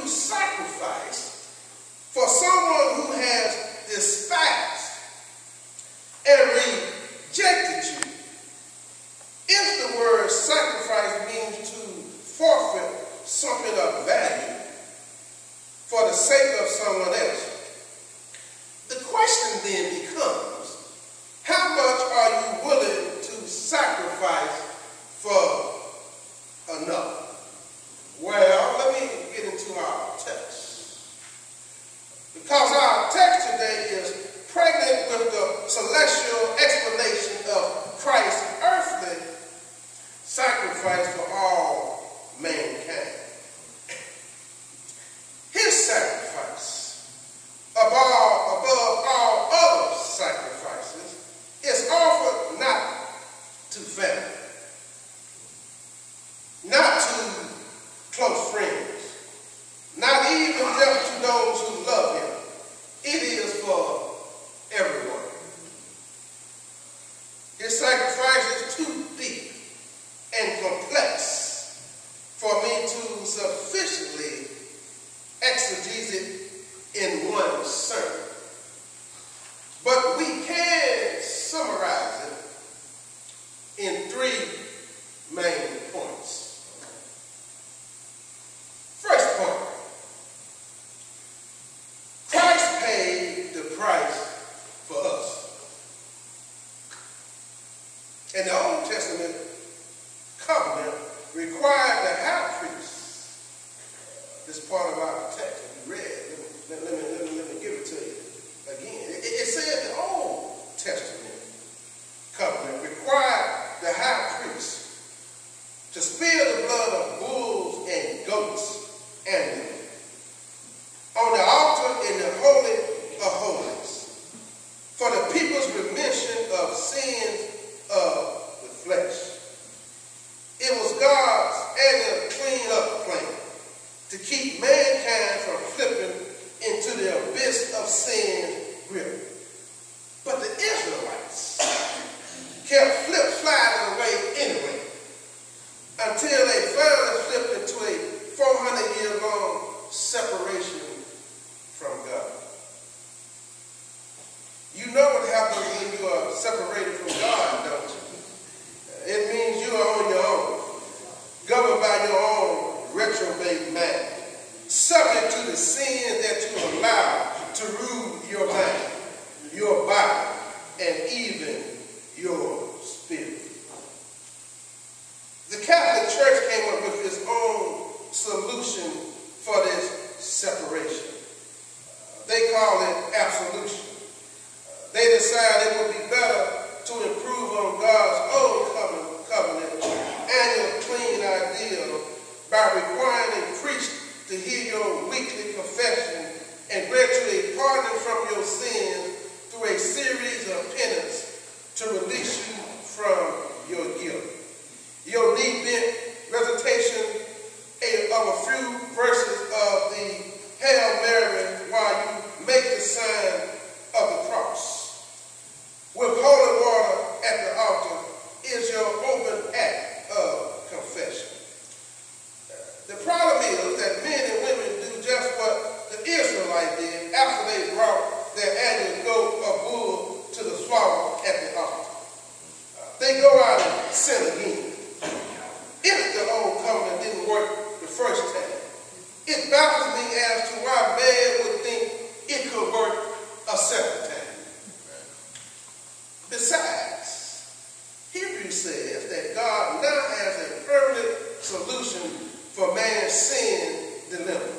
sacrifice for someone who has despised and rejected you. If the word sacrifice means to forfeit something of value for the sake of someone else, the question then becomes, how much are you willing to sacrifice for another? Well, let me get into our text. Because our text today is pregnant with the celestial explanation of Christ's earthly sacrifice for all mankind. His sacrifice, above all other sacrifices, is offered not to family, not to close friends, not even just to those who love him. It is for everyone. His sacrifice is too deep and complex for me to sufficiently exegese it in one sermon. But we can summarize it in three main points. First point, Christ paid the price for us. In the Old Testament covenant required the high priest. This part of our text that we read, let me give it to you again. It said the Old Testament covenant required the high priest to spill the blood of bulls and goats annually on the altar in the Holy of Holies for the people's remission of sins of the flesh. It was God's annual clean-up plan to keep mankind from slipping into the abyss of sin's grip. But the Israelites kept slip-sliding away anyway until they finally slipped into a 400-year-long separation from God. You know what happens when you are separated from God, don't you? It means you are on your own, governed by your own reprobate mind, subject to the sins that you allow to rule your mind, your body, and even your spirit. The Catholic Church came up with its own solution for this separation. They call it absolution. They decided it would be better to improve on God's old covenant annual clean ideal by requiring a priest to hear your weekly confession and grant you a pardon from your sins through a series of penance to release you from your guilt. Your neat recitation of a few verses of the Hail Mary while you make the sign of the cross with holy water at the altar is your open act of confession. The problem is that men and women do just what the Israelites did after they brought their annual goat or bull to the slaughter at the altar. They go out and sin again. If the old covenant didn't work the first time, it baffles me as to why man would think it could work a second time. Besides, Hebrews says that God now has a permanent solution for man's sin dilemma.